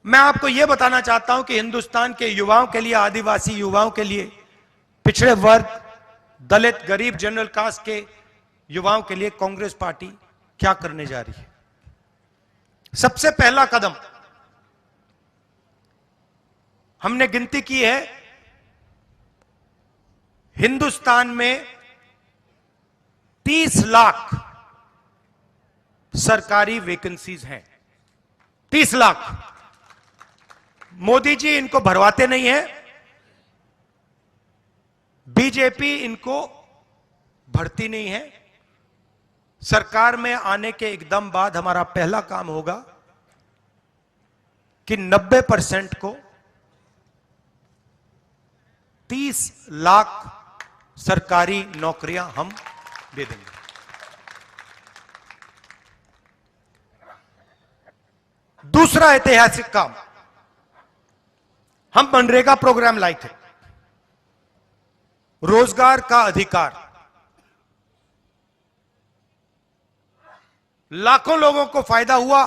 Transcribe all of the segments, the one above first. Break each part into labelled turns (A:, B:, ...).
A: मैं आपको यह बताना चाहता हूं कि हिंदुस्तान के युवाओं के लिए, आदिवासी युवाओं के लिए, पिछड़े वर्ग, दलित, गरीब, जनरल कास्ट के युवाओं के लिए कांग्रेस पार्टी क्या करने जा रही है। सबसे पहला कदम हमने गिनती की है, हिंदुस्तान में 30 लाख सरकारी वैकेंसीज हैं। 30 लाख। मोदी जी इनको भरवाते नहीं है, बीजेपी इनको भरती नहीं है। सरकार में आने के एकदम बाद हमारा पहला काम होगा कि 90% को 30 लाख सरकारी नौकरियां हम दे देंगे। दूसरा ऐतिहासिक काम, हम मनरेगा प्रोग्राम लाए थे, रोजगार का अधिकार। लाखों लोगों को फायदा हुआ,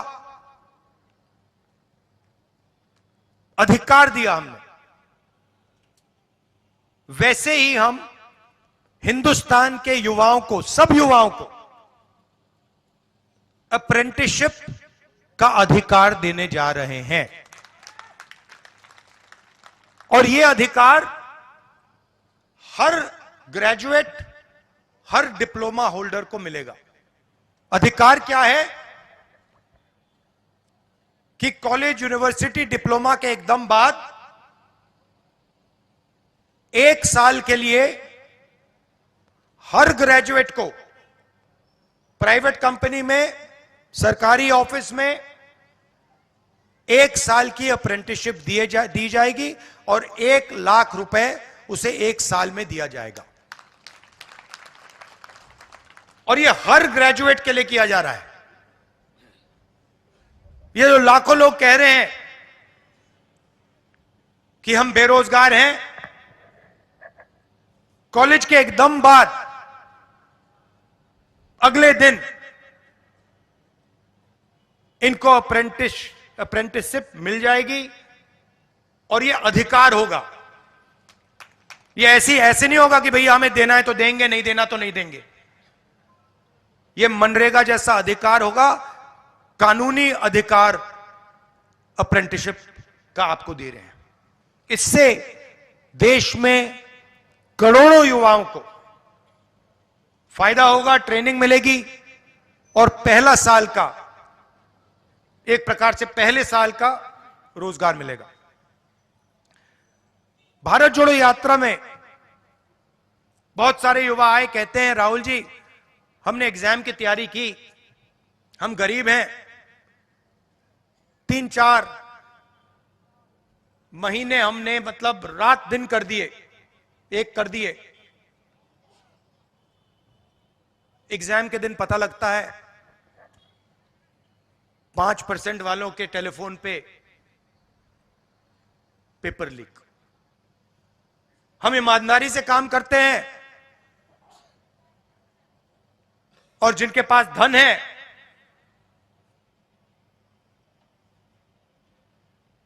A: अधिकार दिया हमने। वैसे ही हम हिंदुस्तान के युवाओं को, सब युवाओं को अप्रेंटिसशिप का अधिकार देने जा रहे हैं। और यह अधिकार हर ग्रेजुएट, हर डिप्लोमा होल्डर को मिलेगा। अधिकार क्या है कि कॉलेज, यूनिवर्सिटी, डिप्लोमा के एकदम बाद 1 साल के लिए हर ग्रेजुएट को प्राइवेट कंपनी में, सरकारी ऑफिस में 1 साल की अप्रेंटिसशिप दी जाएगी और 1 लाख रुपए उसे 1 साल में दिया जाएगा। और यह हर ग्रेजुएट के लिए किया जा रहा है। ये जो लाखों लोग कह रहे हैं कि हम बेरोजगार हैं, कॉलेज के एकदम बाद अगले दिन इनको अप्रेंटिसशिप मिल जाएगी और यह अधिकार होगा। यह ऐसे नहीं होगा कि भैया हमें देना है तो देंगे, नहीं देना तो नहीं देंगे। यह मनरेगा जैसा अधिकार होगा, कानूनी अधिकार अप्रेंटिसशिप का आपको दे रहे हैं। इससे देश में करोड़ों युवाओं को फायदा होगा, ट्रेनिंग मिलेगी और पहला साल का, एक प्रकार से पहले साल का रोजगार मिलेगा। भारत जोड़ो यात्रा में बहुत सारे युवा आए, कहते हैं राहुल जी हमने एग्जाम की तैयारी की, हम गरीब हैं, 3-4 महीने हमने मतलब रात दिन कर दिए, एक कर दिए। एग्जाम के दिन पता लगता है 5% वालों के टेलीफोन पे पेपर लीक। हम ईमानदारी से काम करते हैं और जिनके पास धन है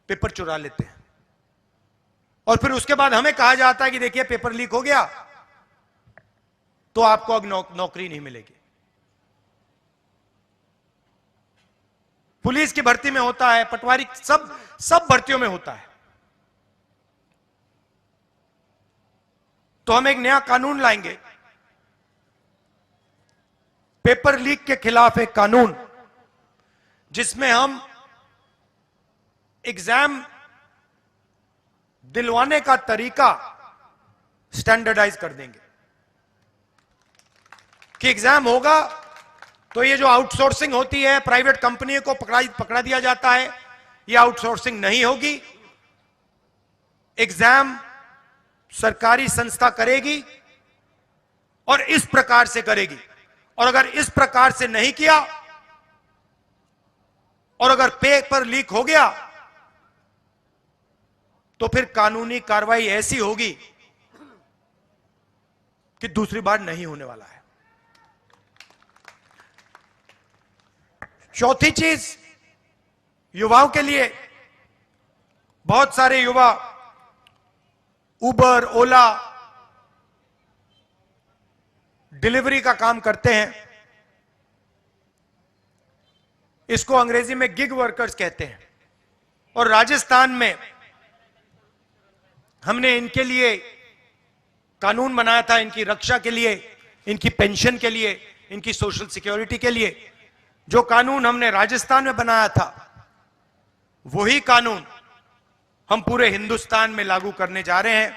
A: पेपर चुरा लेते हैं और फिर उसके बाद हमें कहा जाता है कि देखिए पेपर लीक हो गया तो आपको अब नौकरी नहीं मिलेगी। पुलिस की भर्ती में होता है, पटवारी, सब भर्तियों में होता है। तो हम एक नया कानून लाएंगे, पेपर लीक के खिलाफ एक कानून, जिसमें हम एग्जाम दिलवाने का तरीका स्टैंडर्डाइज कर देंगे कि एग्जाम होगा तो ये जो आउटसोर्सिंग होती है, प्राइवेट कंपनी को पकड़ा दिया जाता है, ये आउटसोर्सिंग नहीं होगी। एग्जाम सरकारी संस्था करेगी और इस प्रकार से करेगी। और अगर इस प्रकार से नहीं किया और अगर पेपर लीक हो गया तो फिर कानूनी कार्रवाई ऐसी होगी कि दूसरी बार नहीं होने वाला है। चौथी चीज, युवाओं के लिए बहुत सारे युवा उबर, ओला, डिलीवरी का काम करते हैं। इसको अंग्रेजी में गिग वर्कर्स कहते हैं। और राजस्थान में हमने इनके लिए कानून बनाया था, इनकी रक्षा के लिए, इनकी पेंशन के लिए, इनकी सोशल सिक्योरिटी के लिए। जो कानून हमने राजस्थान में बनाया था, वही कानून हम पूरे हिंदुस्तान में लागू करने जा रहे हैं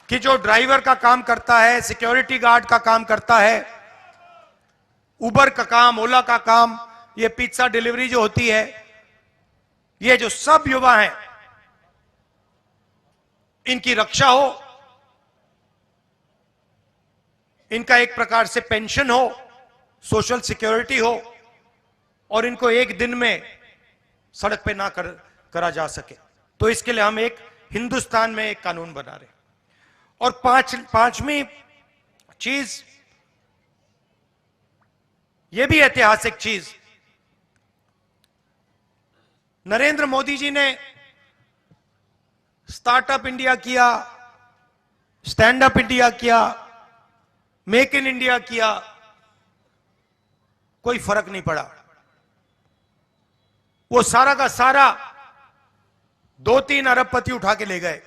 A: कि जो ड्राइवर का काम करता है, सिक्योरिटी गार्ड का काम करता है, उबर का काम, ओला का काम, ये पिज्जा डिलीवरी जो होती है, ये जो सब युवा हैं, इनकी रक्षा हो, इनका एक प्रकार से पेंशन हो, सोशल सिक्योरिटी हो, और इनको एक दिन में सड़क पे ना करा जा सके। तो इसके लिए हम एक हिंदुस्तान में एक कानून बना रहे हैं। और पांचवी चीज, यह भी ऐतिहासिक चीज, नरेंद्र मोदी जी ने स्टार्टअप इंडिया किया, स्टैंड अप इंडिया किया, मेक इन इंडिया किया, कोई फर्क नहीं पड़ा। वो सारा का सारा 2-3 अरबपति उठा के ले गए।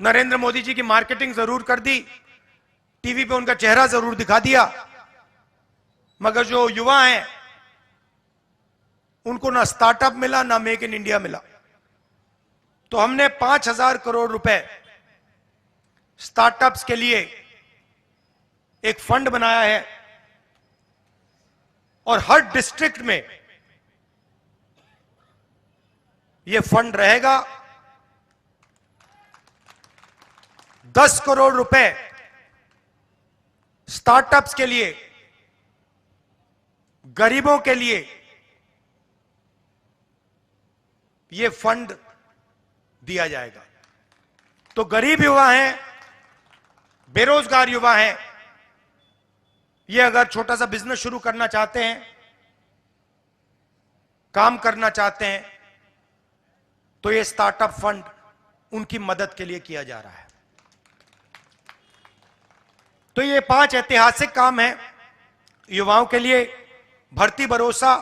A: नरेंद्र मोदी जी की मार्केटिंग जरूर कर दी, टीवी पे उनका चेहरा जरूर दिखा दिया, मगर जो युवा हैं उनको ना स्टार्टअप मिला, ना मेक इन इंडिया मिला। तो हमने 5,000 करोड़ रुपए स्टार्टअप्स के लिए एक फंड बनाया है, और हर डिस्ट्रिक्ट में यह फंड रहेगा। 10 करोड़ रुपए स्टार्टअप्स के लिए, गरीबों के लिए यह फंड दिया जाएगा। तो गरीब युवा हैं, बेरोजगार युवा हैं, ये अगर छोटा सा बिजनेस शुरू करना चाहते हैं, काम करना चाहते हैं, तो ये स्टार्टअप फंड उनकी मदद के लिए किया जा रहा है। तो ये 5 ऐतिहासिक काम हैं युवाओं के लिए। भर्ती भरोसा,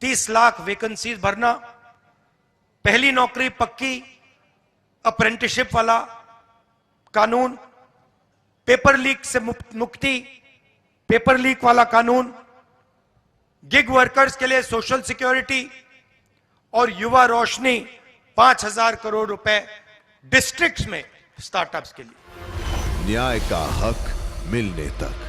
A: 30 लाख वैकेंसीज भरना, पहली नौकरी पक्की, अप्रेंटिसशिप वाला कानून, पेपर लीक से मुक्ति, पेपर लीक वाला कानून, गिग वर्कर्स के लिए सोशल सिक्योरिटी, और युवा रोशनी 5,000 करोड़ रुपए डिस्ट्रिक्ट्स में स्टार्टअप्स के लिए।
B: न्याय का हक मिलने तक।